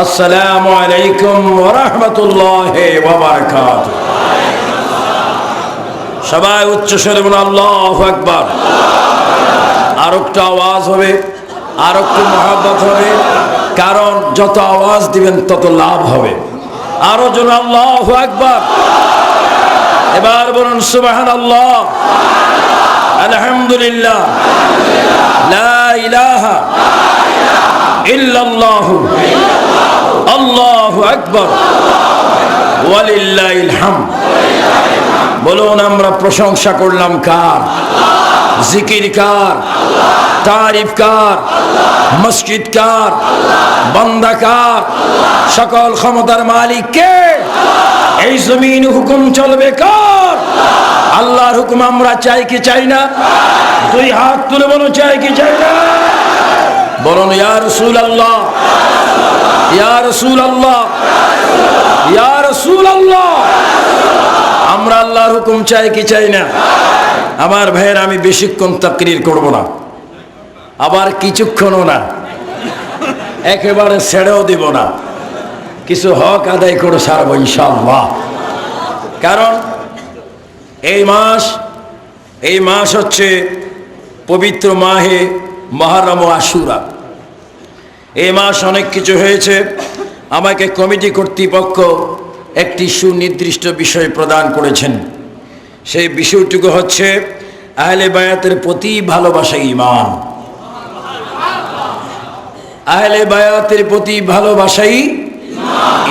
আসসালামু আলাইকুম ওয়া রাহমাতুল্লাহি ওয়া বারাকাতুহু। সবাই উচ্চ স্বরে বলুন আল্লাহু আকবার। আর একটু আওয়াজ হবে, আর একটু মহব্বত হবে, কারণ যত আওয়াজ দিবেন তত লাভ হবে। আরো জন আল্লাহু আকবার। এবার বলুন সুবহানাল্লাহ, আলহামদুলিল্লাহ, লা ইলাহা ইল্লাল্লাহু আল্লাহু আকবার ওয়ালিল্লাহিল হামদ। বলুন আমরা প্রশংসা করলাম কার? জিকির কার? তারিফ কার? মসজিদ কার? বান্দা কার? সকল ক্ষমতার মালিক কে? এই জমিন হুকুম চলবে কার? আল্লাহর হুকুম আমরা চাই কি চাই না? দুই হাত তুলে বলো চাই কি চাই না? বলুন ইয়া রাসূলুল্লাহ, ইয়া রাসূলুল্লাহ, ইয়া রাসূলুল্লাহ। আমরা আল্লাহর হুকুম চাই কি চাই না? আমার ভাইয়ের, আমি বেশিক্ষণ তাকরীর করব না, আবার কিছুক্ষণও না, একেবারে ছেড়েও দিব না, কিছু হক আদায় করে সারবো ইনশাআল্লাহ। কারণ এই মাস হচ্ছে পবিত্র মাহে মুহররম ও আশুরা। এই মাস অনেক কিছু হয়েছে। আমাকে কমিটি কর্তৃপক্ষ একটি সুনির্দিষ্ট বিষয় প্রদান করেছেন। সেই বিষয়টুকু হচ্ছে আহলে বায়াতের প্রতি ভালোবাসা ঈমান। আহলে বায়াতের প্রতি ভালোবাসাই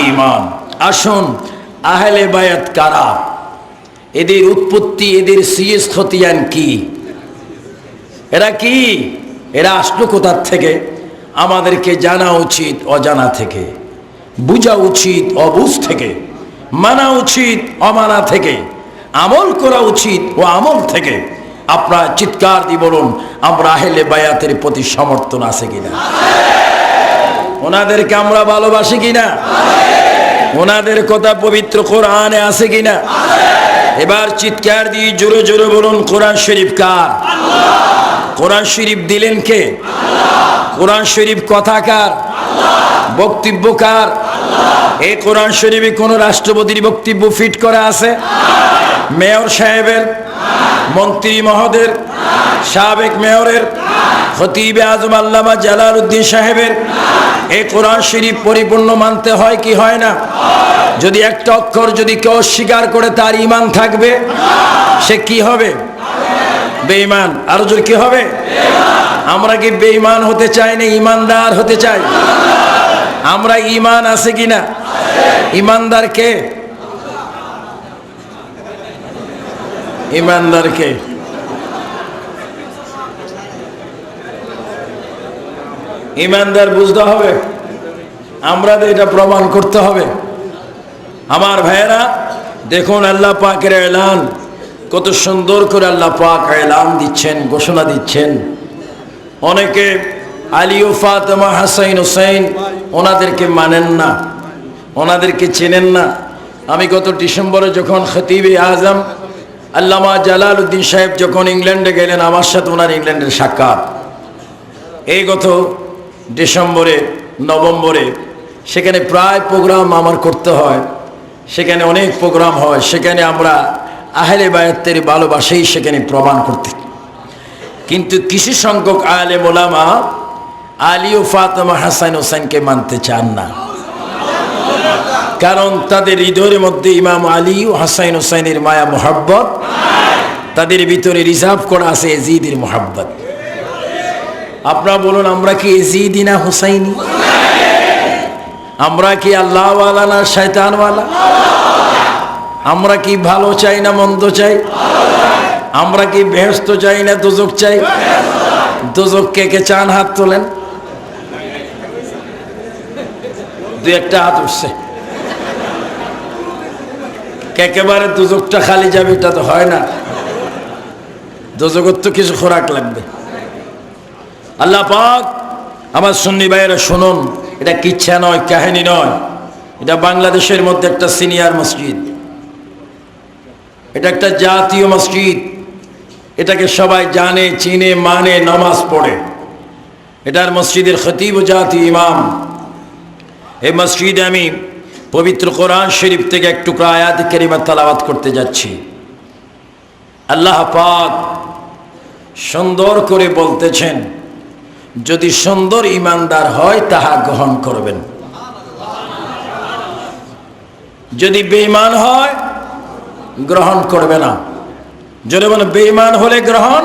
ঈমান। আসুন, আহলে বায়াত কারা? এদের উৎপত্তি, এদের সিএস খতিয়ান কি? এরা কি? এরা আসলো কোথার থেকে? আমাদেরকে জানা উচিত অজানা থেকে, বুঝা উচিত অবুঝ থেকে, মানা উচিত অমানা থেকে, আমল করা উচিত ও আমল থেকে। আপনারা চিৎকার দিয়ে বলুন আমরা আহলে বায়াতের প্রতি সমর্থন আছে কিনা? ওনাদেরকে আমরা ভালোবাসি কিনা? ওনাদের কথা পবিত্র কোরআনে আছে কিনা? এবার চিৎকার দিয়ে জোরে জোরে বলুন কোরআন শরীফ কার? কোরআন শরীফ দিলেন কে? কোরআন শরীফ কথা কার? বক্তব্য কার? এই কোরআন শরীফে কোন রাষ্ট্রপতির বক্তব্য ফিট করা আছে? মেয়র সাহেবের, মন্ত্রী মহোদয়ের, সাবেক মেয়রের, খতিবে আজম আল্লামা জালালউদ্দিন সাহেবের? এই কোরআন শরীফ পরিপূর্ণ মানতে হয় কি হয় না? যদি একটা অক্ষর যদি কেউ স্বীকার করে তার ঈমান থাকবে, সে কি হবে? বেঈমান। আরো জোরে কি হবে? আমরা কি বেঈমান হতে চাই না ঈমানদার হতে চাই? আমরা ঈমান আছে কিনা? ঈমানদার কে? ঈমানদার কে? ঈমানদার বুঝতে হবে, আমরা এটা প্রমাণ করতে হবে। আমার ভাইয়েরা দেখুন, আল্লাহ পাকের এলান কত সুন্দর করে আল্লাহ পাক এলান দিচ্ছেন, ঘোষণা দিচ্ছেন। অনেকে আলী ও ফাতেমা, হাসান হুসাইন ওনাদেরকে মানেন না, ওনাদেরকে চেনেন না। আমি গত ডিসেম্বরে যখন খতিবে আজম আল্লামা জালালউদ্দিন সাহেব যখন ইংল্যান্ডে গেলেন, আমার সাথে ওনার ইংল্যান্ডের সাক্ষাৎ। এই গত ডিসেম্বরে, নভেম্বরে সেখানে প্রায় প্রোগ্রাম আমার করতে হয়, সেখানে অনেক প্রোগ্রাম হয়। সেখানে আমরা আহলে বায়াতের ভালোবাসাই সেখানে প্রমাণ করতে, কিন্তু কিছু সংখ্যক আলেম ওলামা আলী ও ফাতেমা, হাসান হোসেনকে মানতে চান না। কারণ তাদের হৃদয়ের মধ্যে ইমাম আলী ও হাসান হোসেনের মায়া মোহাব্বত, তাদের ভিতরে রিজার্ভ করা আছে এজিদের মোহাব্বত। আপনারা বলুন আমরা কি এজিদি না হুসাইনি? আমরা কি আল্লাহওয়ালা না শয়তানওয়ালা? আমরা কি ভালো চাই না মন্দ চাই? আমরা কি বেহেশত চাই না দোজখ চাই? দোজখ কে কে চান? হাত তোলেন। দু একটা হাত উঠছে। একেবারে দোজখটা খালি যাবে এটা তো হয় না, দোজখের তো কিছু খোরাক লাগবে। আল্লাহ পাক, আমার সুন্নি ভাইয়েরা শুনুন, এটা কিচ্ছা নয়, কাহিনী নয়। এটা বাংলাদেশের মধ্যে একটা সিনিয়র মসজিদ, এটা একটা জাতীয় মসজিদ। এটাকে সবাই জানে, চিনে, মানে, নামাজ পড়ে। এটার মসজিদের খতিব জাতীয় ইমাম। এই মসজিদে আমি পবিত্র কোরআন শরীফ থেকে একটু আয়াত কারিমা তেলাওয়াত করতে যাচ্ছি। আল্লাহ পাক সুন্দর করে বলতেছেন, যদি সুন্দর ইমানদার হয় তাহা গ্রহণ করবেন, যদি বেঈমান হয় গ্রহণ করবে না। যদি বলে বেঈমান হলে গ্রহণ,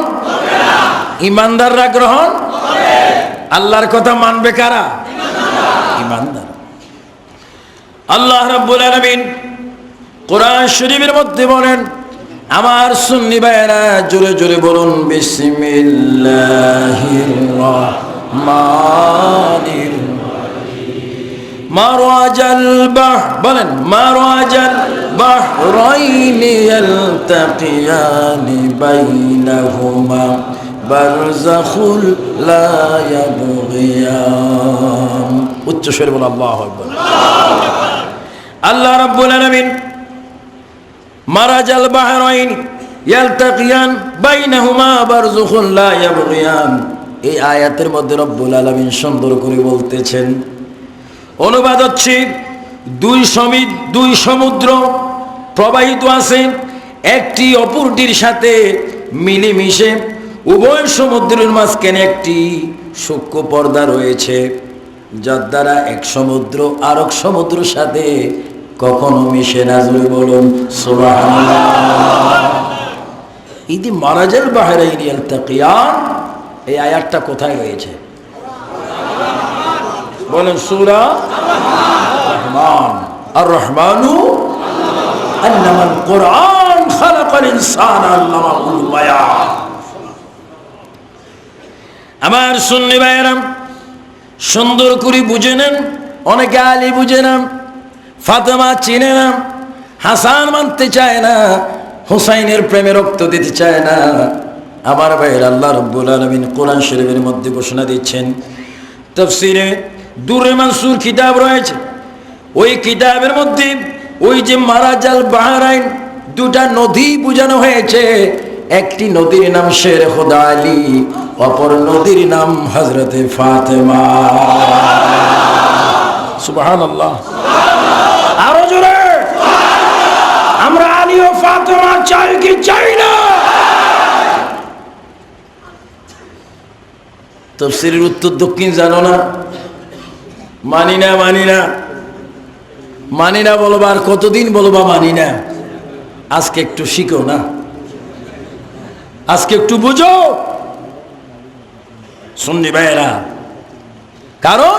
ইমানদাররা গ্রহণ, আল্লাহর কথা মানবে কারা? ইমানদার। আল্লাহ রাব্বুল আলামিন কোরআন শরীফের মধ্যে বলেন, আমার সুন্নি ভাইয়েরা জোরে জোরে বলুন, বিসমিল্লাহির রাহমানির মারাজাল বাহর, বলেন মারাজাল বাহরাইনি ইয়ালতাকিয়ানি বাইনাহুমা বারযাখুল লা ইয়াবগিয়ান। উচ্চ স্বরে বলুন আল্লাহু আকবার। আল্লাহ রাব্বুল আলামিন মারাজাল বাহরাইনি ইয়ালতাকিয়ান বাইনাহুমা বারযাখুল লা ইয়াবগিয়ান, এই আয়াতের মধ্যে রব্বুল আলামিন সুন্দর করে বলতেছেন, অনুবাদ হচ্ছে দুই সমুদ্র প্রবাহিত আছে, একটি অপরটির সাথে মিলেমিশে, উভয় সমুদ্রের মাঝখানে একটি সূক্ষ্ম পর্দা রয়েছে, যার দ্বারা এক সমুদ্র আরেক সমুদ্রের সাথে কখনো মিশে না। জোরে বলুন সুবহানাল্লাহ। ইদি মারাজাল বাহরাইনি ইয়ালতাকিয়ান, এই আয়াতটা কোথায় রয়েছে? বলেন সূরা রহমান। আর রহমানু আল্লামাল কুরআন খালাকাল ইনসানা আল্লামাহুল বায়ান। আমার সুন্নি ভাইয়েরা সুন্দর করে বুঝে নেন। অনেকে আলী বুঝে না, ফাতেমা চিনে না, হাসান মানতে চায় না, হুসাইনের প্রেমে রক্ত দিতে চায় না। আমার ভাইয়ের আল্লাহ রাব্বুল আলামিন কোরআন শরীফের মধ্যে ঘোষণা দিচ্ছেন, তাফসীরে দুররে মানসুর কিতাব রয়েছে, ওই কিতাবের মধ্যে ওই যে মারাজাল বাহরাইন, দুটা নদী বোঝানো হয়েছে। একটি নদীর নাম শের খোদা আলী, অপর নদীর নাম হযরতে ফাতেমা। সুবহানাল্লাহ। আরো জোরে, আমরা আলী ও ফাতেমা চাই কি চাই না? তাফসীরের উত্তর দক্ষিণ জানো না? মানি না, মানি না, মানি না বলবা, আর কতদিন বলবা মানি না? আজকে একটু শিখো না, আজকে একটু বুঝো সুন্নি ভাইয়েরা। কারণ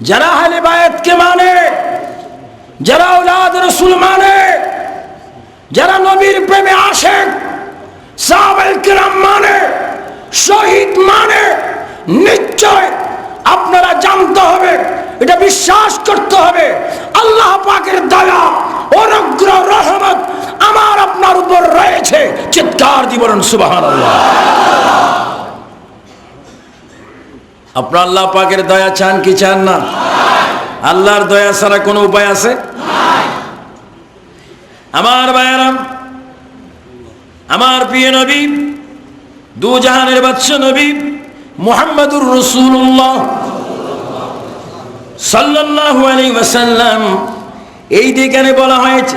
যারা আহলে বায়াতকে মানে, যারা আওলাদ রাসূল মানে, যারা নবীর প্রেমে আশেক, সাহাবায়ে কিরাম মানে, শহীদ মানে, নিশ্চয় আপনারা জানতে হবে, এটা বিশ্বাস করতে হবে, আল্লাহ পাকের দয়া, অনুগ্রহ, রহমত আমার আপনার উপর রয়েছে। চিৎকার দিয়ে বলুন সুবহানাল্লাহ। আপনারা আল্লাহ পাকের দয়া চান কি চান না? আল্লাহর দয়া ছাড়া কোনো উপায় আছে? আমার ভাইয়েরা, আমার প্রিয় নবী, দু জাহানের বাদশা নবী মুহাম্মদুর রাসূলুল্লাহ সাল্লাল্লাহু আলাইহি ওয়াসাল্লাম, এই দিকে বলা হয়েছে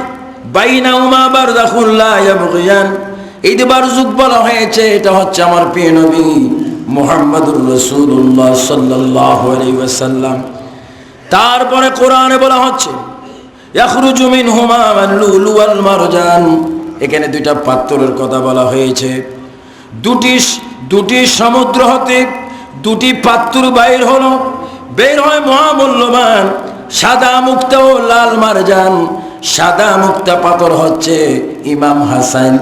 বাইনাহুমা বারযাখুল লা ইয়াবগিয়ান, এই যে বারযুক বলা হয়েছে, এটা হচ্ছে আমার প্রিয় নবী মুহাম্মদুর রাসূলুল্লাহ সাল্লাল্লাহু আলাইহি ওয়াসাল্লাম। তারপরে কোরআনে বলা হচ্ছে ইয়াখরুজু মিনহুমা আল-লুলু ওয়াল মারজান, এখানে দুইটা পাথরের কথা বলা হয়েছে। দুটি সমুদ্র হতে দুটি পাথর বাইর হলো, বের হয় মহামূল্যবান সাদা মুক্তা ও লাল মারজান। সাদা মুক্তা পাথর হচ্ছে ইমাম হাসান,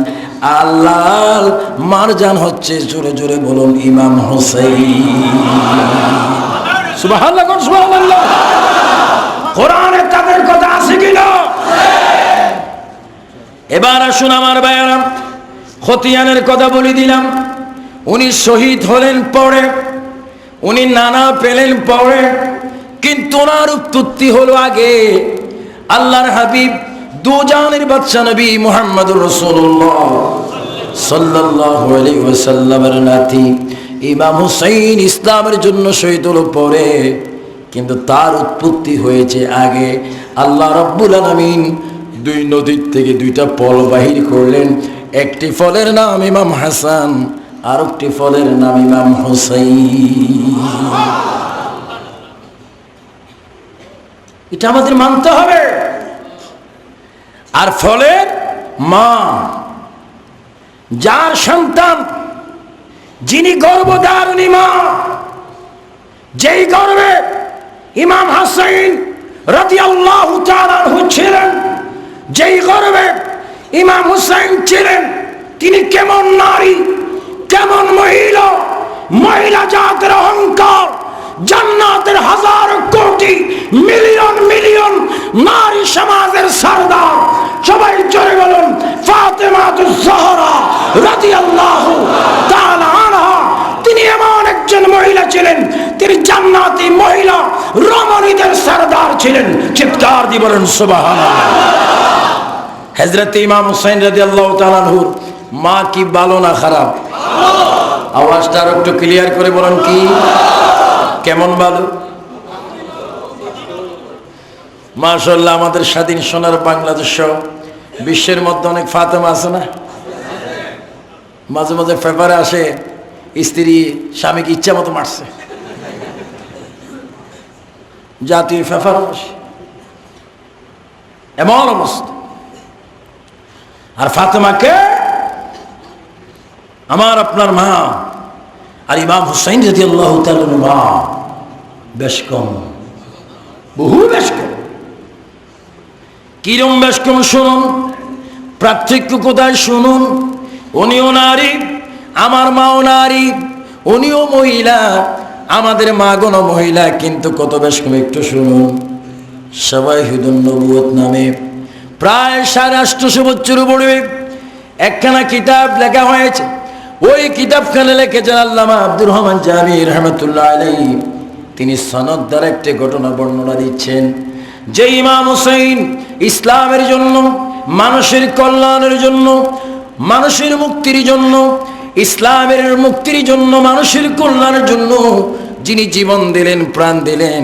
আর লাল মারজান হচ্ছে, জোরে জোরে বলুন, ইমাম হুসাইন। সুবহানাল্লাহ, সুবহানাল্লাহ। কোরআনে তাদের কথা আছে কিনা? এবার আসুন আমার ভাইয়েরা, খতিয়ানের কথা বলে দিলাম। উনি শহীদ হলেন পরে, উনি নানা পেলেন পরে, কিন্তু ওনার উৎপত্তি হলো আগে। আল্লাহর হাবিব দু জাহানের বাদশা নবী মুহাম্মদুর রাসূলুল্লাহ সাল্লাল্লাহু আলাইহি ওয়াসাল্লামের নাতি ইমাম হুসাইন ইসলামের জন্য শহীদ হলো পরে, কিন্তু তার উৎপত্তি হয়েছে আগে। আল্লাহ রাব্বুল আলামিন দুই নদীর থেকে দুইটা ফল বাহির করলেন। একটি ফলের নাম ইমাম হাসান, আর একটি ফলের নাম ইমাম হুসাইন। এটা আমাদের মানতে হবে। আর ফলের মা, যার সন্তান, যিনি গর্ভধারিণী মা, যেই গর্ভে ইমাম হাসাইন রাদিয়াল্লাহু তাআলা আনহু ছিলেন, যেই গর্ভে ইমাম হুসাইন ছিলেন, তিনি কেমন নারী, কেমন মহিলা, মহিলা জাতের অহংকার, জান্নাতের হাজার কোটি মিলিয়ন মিলিয়ন নারী সমাজের সরদার, সবাই জোরে বলুন ফাতেমাতুজ জাহরা রাদিয়াল্লাহু তাআলা আনহা। তিনি এমন একজন মহিলা ছিলেন, তিনি জান্নাতি মহিলা রমণীদের সরদার ছিলেন। চিৎকার দিয়ে বলেন সুবহানাল্লাহ। হযরত ইমাম হুসাইন রাদিয়াল্লাহু তাআলা আনহুর মা কি ভালো না খারাপ? আওয়াজটা আর একটু ক্লিয়ার করে বলেন, কি কেমন ভালো? মাশাআল্লাহ। আমাদের স্বাধীন সোনার বাংলাদেশ বিশ্বের মধ্যে অনেক ফাতেমা আছে না? মাঝে মাঝে পেপারে আসে স্ত্রী স্বামীকে ইচ্ছা মতো মারছে, জাতীয় পেপার আসে, এমন অবস্থা। আর ফাতেমাকে আমার আপনার মা, আর ইমাম হুসাইন রাদিয়াল্লাহু তাআলা মা বেশ কম, বহু বেশ কম। কিরম বেশ কম শুনুন, পার্থক্য কোথায় শুনুন। উনিও নারী, আমার মাও নারী, উনিও মহিলা, আমাদের মা গণ মহিলা, কিন্তু কত বেশ কম একটু শুনুন। শাওয়াহিদুন নবুয়ত নামে প্রায় 850 বছর পূর্বে একখানা কিতাব লেখা হয়েছে। ওই কিতাবখানে লিখেছেন আল্লামা আব্দুর রহমান জামি রাহমাতুল্লাহ আলাইহি। তিনি সনদ দ্বারা একটি ঘটনা বর্ণনা দিচ্ছেন যে ইমাম হুসাইন ইসলামের জন্য, মানুষের কল্যাণের জন্য, মানুষের মুক্তির জন্য, ইসলামের মুক্তির জন্য, মানুষের কল্যাণের জন্য যিনি জীবন দিলেন, প্রাণ দিলেন,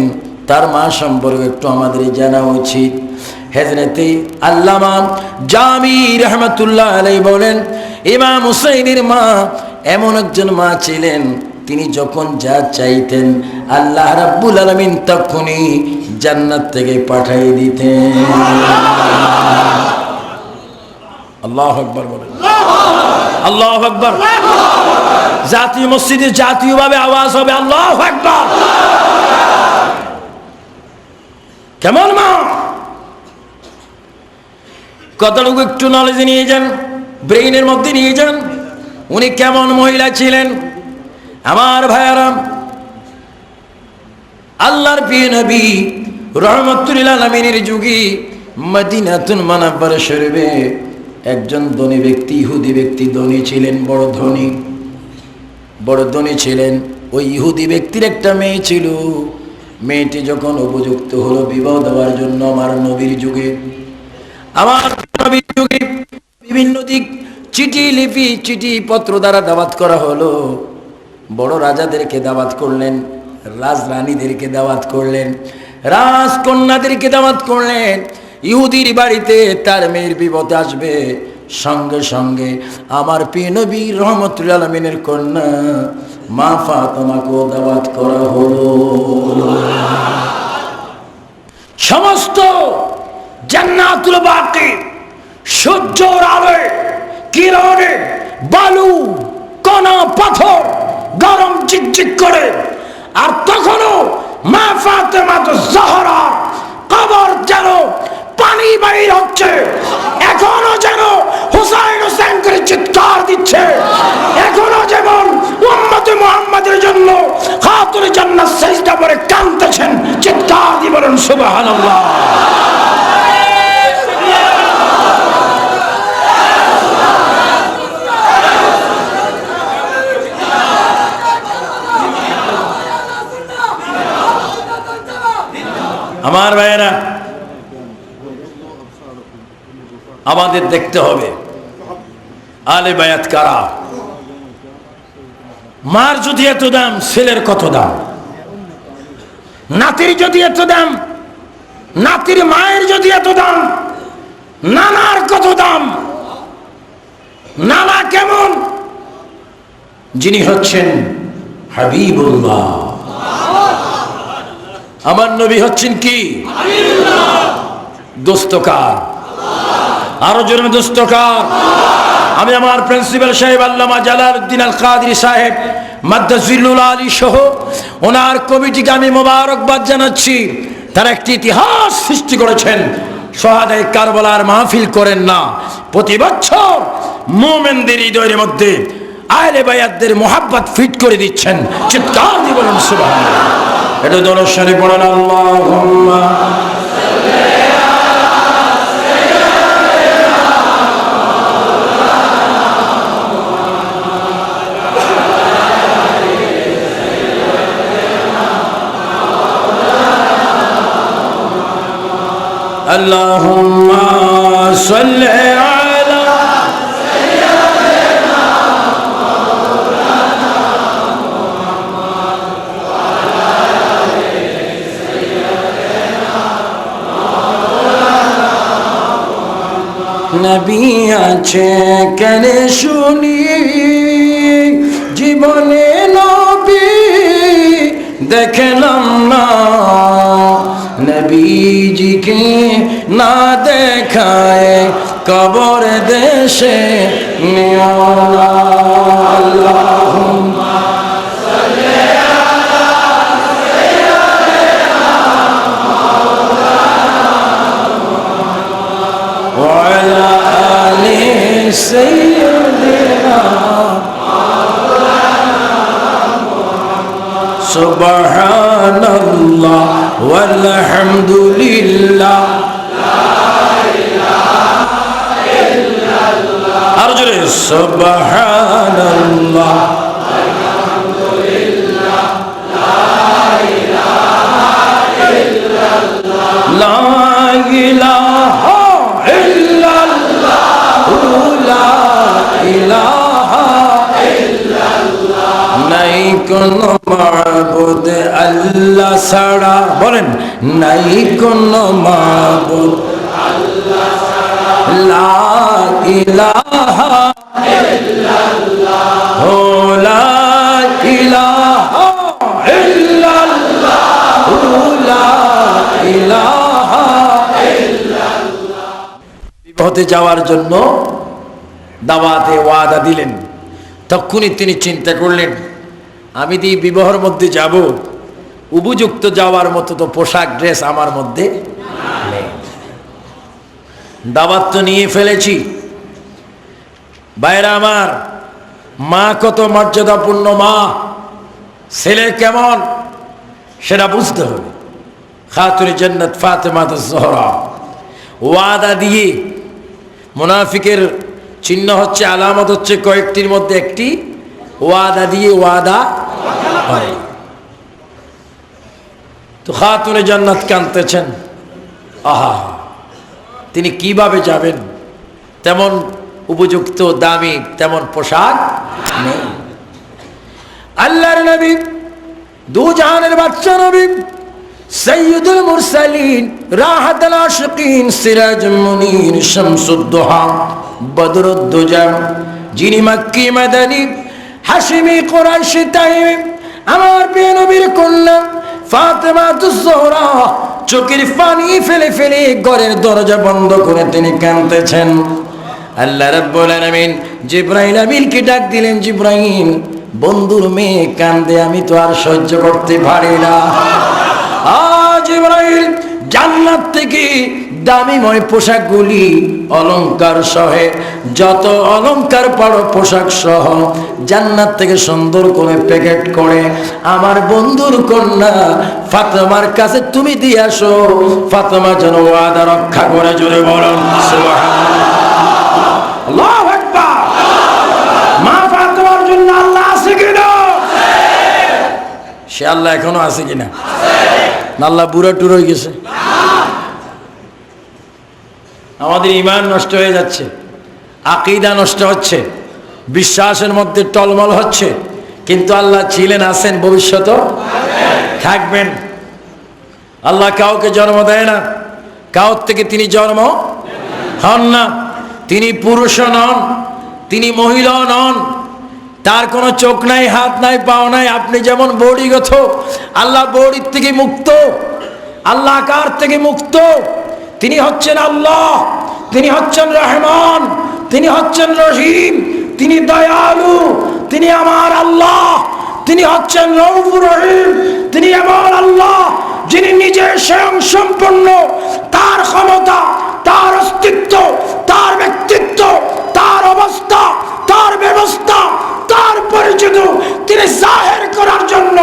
তার মা সম্পর্কে একটু আমাদের জানা উচিত। হযরতে আল্লামা জামি রাহমাতুল্লাহ আলাইহি বলেন, ইমাম হুসাইনের মা এমন একজন মা ছিলেন, তিনি যখন যা চাইতেন আল্লাহ রাব্বুল আলামিন তখনই জান্নাত থেকে পাঠিয়ে দিতেন। আল্লাহু আকবার বলেন, আল্লাহু আকবার। জাতীয় মসজিদে জাতীয়ভাবে আওয়াজ হবে আল্লাহু আকবার। কেমন মা, কতটুকু একটু নলেজে নিয়ে যান, ব্রেইনের মধ্যে নিয়ে যান। উনি কেমন মহিলা ছিলেন আমার ভাইয়ারা। আল্লাহর প্রিয় নবী রাহমাতুল লিল আলামিনের যুগে মদিনাতুল মুনাওয়ারা শরীফে একজন ধনী ব্যক্তি, ইহুদি ব্যক্তি ধনী ছিলেন, বড় ধনী, বড় ধনী ছিলেন। ওই ইহুদি ব্যক্তির একটা মেয়ে ছিল। মেয়েটি যখন উপযুক্ত হলো বিবাহ দেওয়ার জন্য আমার নবীর যুগে, আমার নবীর যুগে বিভিন্ন দিক চিঠি লিপি, চিঠি পত্র দ্বারা দাওয়াত করা হলো। বড় রাজাদেরকে দাওয়াত করলেন, রাজরানীদেরকে দাওয়াত করলেন, রাজকন্যাদেরকে দাওয়াত করলেন। ইহুদির বাড়িতে তার মেয়ের বিপদ আসবে, সঙ্গে সঙ্গে আমার প্রিয় নবী রাহমাতুল লিল আলামিনের কন্যা মা ফাতেমাকে দাওয়াত করা হলো। সমস্ত জান্নাতুল বাকি সূর্যের আলোয়, কিরণে, বালু, কণা, পাথর গরম চিকচিক করে। আর তখনও মা ফাতেমাতুজ জাহরা কবর যেন পানি বাইর হচ্ছে, এখনো যেন হুসাইন হুসাইন করে চিৎকার দিচ্ছে, এখনো যেমন উম্মতে মুহাম্মাদের জন্য খাতুনে জান্নাত সিজদা করে কাঁদতেছেন। চিৎকার দিয়ে বলেন সুবহানাল্লাহ। আমার ভাইয়েরা, আমাদের দেখতে হবে আলে বায়াত কারা। মার যদি এত দাম, ছেলের কত দাম। নাতির যদি এত দাম, নাতির মায়ের যদি এত দাম, নানার কত দাম। নানা কেমন? যিনি হচ্ছেন হাবিবুল্লাহ, আমার নবী হচ্ছেন কি? দোস্তকার, আরো জোরে দোস্তকার। আমি আমার প্রিন্সিপাল সাহেব আল্লামা জালালউদ্দিন আল কাদরি সাহেব মাদ্দাজিল্লুল আলী সহ ওনার কমিটিকে আমি মোবারকবাদ জানাচ্ছি। তারা একটি ইতিহাস সৃষ্টি করেছেন। শহাদায়ে কারবালার মাহফিল করেন না, প্রতি বছর মুমিনদের হৃদয়ের মধ্যে আহলে বায়াতদের মোহাব্বত ফিট করে দিচ্ছেন। চিৎকার দিয়ে বলেন সুবহানাল্লাহ। এটা দরুদ শরীফ পড়েন, আল্লাহুম্মা Allahumma salli ala sayyidina Maulana Muhammad wa ala ali sayyidina Maulana Muhammad। নবী আছে কেন শুনি জীবনে নবী দেখলাম না, নবীজিকে না দেখায় কবর দেশে নিও না। আল্লাহুম্মা সাল্লি আলা সাইয়্যিদিনা মাওলানা ওয়া আলা আলি সাইয়্যিদিনা সুবহানাল্লাহ ওয়ালহামদুলিল্লাহ লা ইলাহা ইল্লাল্লাহ। আর জোরে সুবহানাল্লাহ ওয়ালহামদুলিল্লাহ লা ইলাহা ইল্লাল্লাহ লা ইলাহা ইল্লাল্লাহ লা ইলাহা ইল্লাল্লাহ। নাই কোনো মাবুদ আল্লাহ ছাড়া, বলেন নাই কোনো মাবুদ আল্লাহ ছাড়া, লা ইলাহা ইল্লাল্লাহ লা ইলাহা ইল্লাল্লাহ লা ইলাহা ইল্লাল্লাহ। বিপদে যাওয়ার জন্য দাওয়াতে ওয়াদা দিলেন। তখনই তিনি চিন্তা করলেন, আমি দিয়ে বিবাহের মধ্যে যাব, উপযুক্ত যাওয়ার মতো তো পোশাক ড্রেস আমার মধ্যে নেই। দাওয়াত তো নিয়ে ফেলেছি, বাইরে আমার মা কত মর্যাদাপূর্ণ মা, ছেলে কেমন সেটা বুঝতে হবে। খাতুনে জান্নাত ফাতেমা জোহরা ওয়াদা দিয়ে, মুনাফিকের চিহ্ন হচ্ছে, আলামত হচ্ছে কয়েকটির মধ্যে একটি, ওয়াদা দিয়ে ওয়াদা হয়। তো খাতুনে জান্নাত কাঁদতেছেন, আহা তিনি কিভাবে যাবেন, তেমন উপযুক্ত দামি তেমন পোশাক নেই। আল্লাহর নবী, দু জাহানের বাদশা নবী, সৈয়দুল মুরসালিন, রাহাতুল আশিকিন, সিরাজুল মুনির, শামসুদ দুহা, বদরুদ দুজা, যিনি মক্কি মাদানী হাশিমি কুরাইশি তাইমি, আমার প্রিয় নবীর কন্যা ফাতেমা জোহরা চোখের পানি ফেলে ফেলে ঘরের দরজা বন্ধ করে তিনি কাঁদতেছেন। আল্লাহ রাব্বুল আলামিন জিবরাইল আমিনকে ডাক দিলেন, জিবরাইল বন্ধুর মেয়ে কান্দে, আমি তো আর সহ্য করতে পারি না। জিবরাইল জান্নাত থেকে দামিময় পোশাকগুলি অলংকার সহ, যত অলংকার পাড়ো পোশাক সহ জান্নাত থেকে সুন্দর করে প্যাকেট করে আমার বন্ধুর কন্যা ফাতেমার কাছে তুমি দিয়ে আসো, ফাতেমা যেন ওয়াদা রক্ষা করে। জোরে বলুন সুবহানাল্লাহ, আল্লাহু আকবার। মা ফাতেমার জন্য আল্লাহ আছে কিনা? সে আল্লাহ এখনো আছে কিনা? আল্লাহ বুড়া টুরো হয়ে গেছে। আমাদের ঈমান নষ্ট হয়ে যাচ্ছে, আকীদা নষ্ট হচ্ছে, বিশ্বাসের মধ্যে টলমল হচ্ছে, কিন্তু আল্লাহ ছিলেন, আছেন, ভবিষ্যতেও থাকবেন। আল্লাহ কাউকে জন্ম দেয় না, কাউর থেকে তিনি জন্ম হন না। তিনি পুরুষ নন, তিনি মহিলা নন, তার কোনো চোখ নাই, হাত নাই, পাও নাই। আপনি যেমন বৌড়িগত, আল্লাহ বৌড়ির থেকে মুক্ত, আল্লাহ কার থেকে মুক্ত? তিনি হচ্ছেন আল্লাহ, তিনি হচ্ছেন রহমান, তিনি হচ্ছেন রহিম, তিনি দয়ালু, তিনি আমার আল্লাহ, তিনি হচ্ছেন রউফুর রহিম। তিনি আমার আল্লাহ যিনি নিজে স্বয়ং সম্পূর্ণ, তার ক্ষমতা, তার অস্তিত্ব, তার ব্যক্তিত্ব, তার অবস্থা, তার ব্যবস্থা, তার পরিচিত তিনি জাহের করার জন্য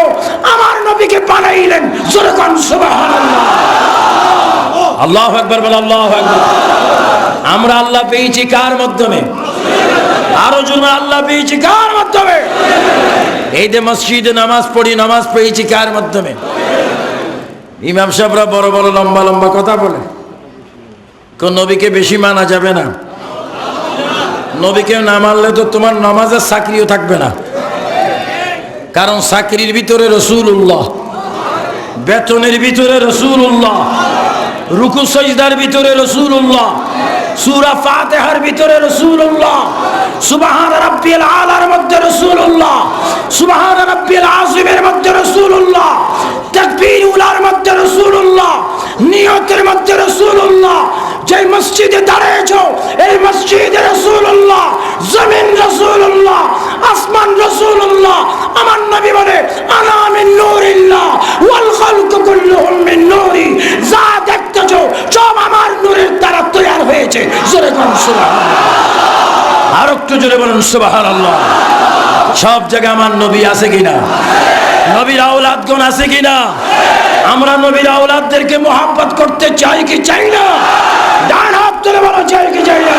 আমার নবীকে বানাইলেন। সুবহান সুবহানাল্লাহ, আল্লাহু আকবার, বল আল্লাহু আকবার। আমরা আল্লাহ পেয়েছি কার মাধ্যমে? আরো জোরে আল্লাহ পেয়েছি কার মাধ্যমে? এই যে মসজিদে নামাজ পড়ি, নামাজ পেয়েছি কার মাধ্যমে? ইমাম সাহেবরা বড় বড় লম্বা লম্বা কথা বলে, কোন নবীকে বেশি মানা যাবে না। নবীকে না মানলে তো তোমার নামাজের চাকরিও থাকবে না, কারণ চাকরির ভিতরে রাসূলুল্লাহ, বেতনের ভিতরে রাসূলুল্লাহ, রুকু সাজদার ভিতরে রাসূলুল্লাহ, সূরা ফাতিহার ভিতরে রাসূলুল্লাহ, সুবহান রাব্বিয়াল আলার মধ্যে রাসূলুল্লাহ, সুবহান রাব্বিয়াল আযীমের মধ্যে রাসূলুল্লাহ, তাকবীর উলার মধ্যে রাসূলুল্লাহ, নিয়তের মধ্যে রাসূলুল্লাহ। যে মসজিদে দাঁড়িয়েছো এই মসজিদে রাসূলুল্লাহ, জমিন রাসূলুল্লাহ, আসমান রাসূলুল্লাহ। আমার নবী বলে আনা মিন নূরিল্লাহ ওয়াল খালকু কুল্লুহুম মিন নূরি, যা দেখতেছো সব আমার নূরের দ্বারা তৈরি হয়েছে। জোরে বলুন সুবহানাল্লাহ, আর একটু জোরে বলুন সুবহানাল্লাহ। সব জায়গায় আমার নবী আছে কিনা? নবীর আওলাদগণ আছে কিনা? আমরা নবীর আওলাদদেরকে মোহাব্বত করতে চাই কি চাই না? ডান হাত তুলে বলো, চাই কি চাই না?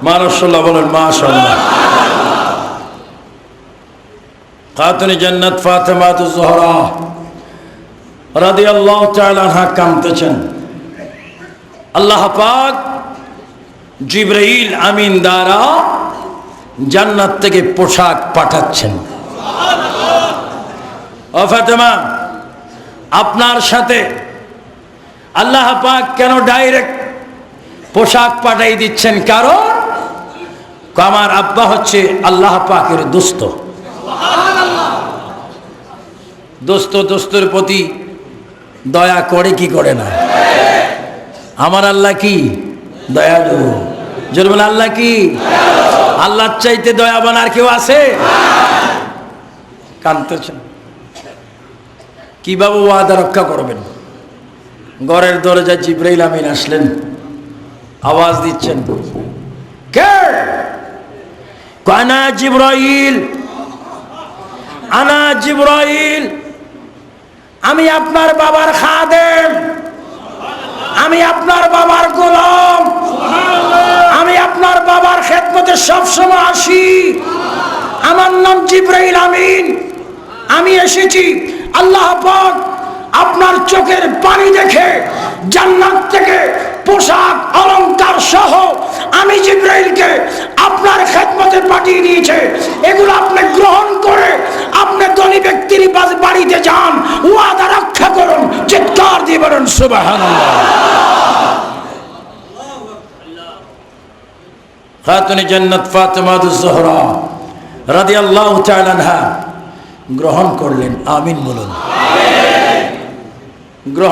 মাশাআল্লাহ বলেন, মাশাআল্লাহ। খাতুনে জান্নাত ফাতেমাতুজ জোহরা রাদিয়াল্লাহু তাআলা আনহা কাঁদতেছেন। আল্লাহ পাক জিবরাইল আমিন দ্বারা জান্নাত থেকে পোশাক পাঠাচ্ছেন। ও ফাতেমা, আপনার সাথে আল্লাহ পাক কেন ডাইরেক্ট পোশাক পাঠাই দিচ্ছেন? কারণ আমার আব্বা হচ্ছে আল্লাহ পাকের দোস্ত। দোস্ত দোস্তের প্রতি দয়া করে কি করে না? আমার আল্লাহ কি দয়ালু? জরুর আল্লাহ কি? আল্লাহর চাইতে দয়াবান আর কেউ আছে? কাঁদতেছেন। কিভাবে ওয়াদা রক্ষা করবেন? ঘরের দরজায় জিবরাইল আমিন আসলেন, আওয়াজ দিচ্ছেন, কে? আনা জিবরাইল, আনা জিবরাইল, আমি আপনার বাবার খাদেম, আমি আপনার বাবার গোলাম, আমি আপনার বাবার খেদমতে সবসময় আসি। আমার নাম জিবরাইল আমিন, আমি এসেছি। আল্লাহ পাক আপনার চোখের পানি দেখে জান্নাত থেকে পোশাক অলংকার সহ আমি জিবরাইলকে আপনার খেদমতে পাঠিয়ে দিয়েছে। এগুলো আপনি গ্রহণ করে আপনি ধনী ব্যক্তির বাড়িতে যান, ওয়াদা রক্ষা করুন। চিৎকার দিয়ে বলুন সুবহানাল্লাহ। খাতুনে জান্নাত ফাতেমাতুজ জোহরা রাদিয়াল্লাহু তাআলা আনহা গ্রহণ করলেন। আমিন বলুন। গ্রহণ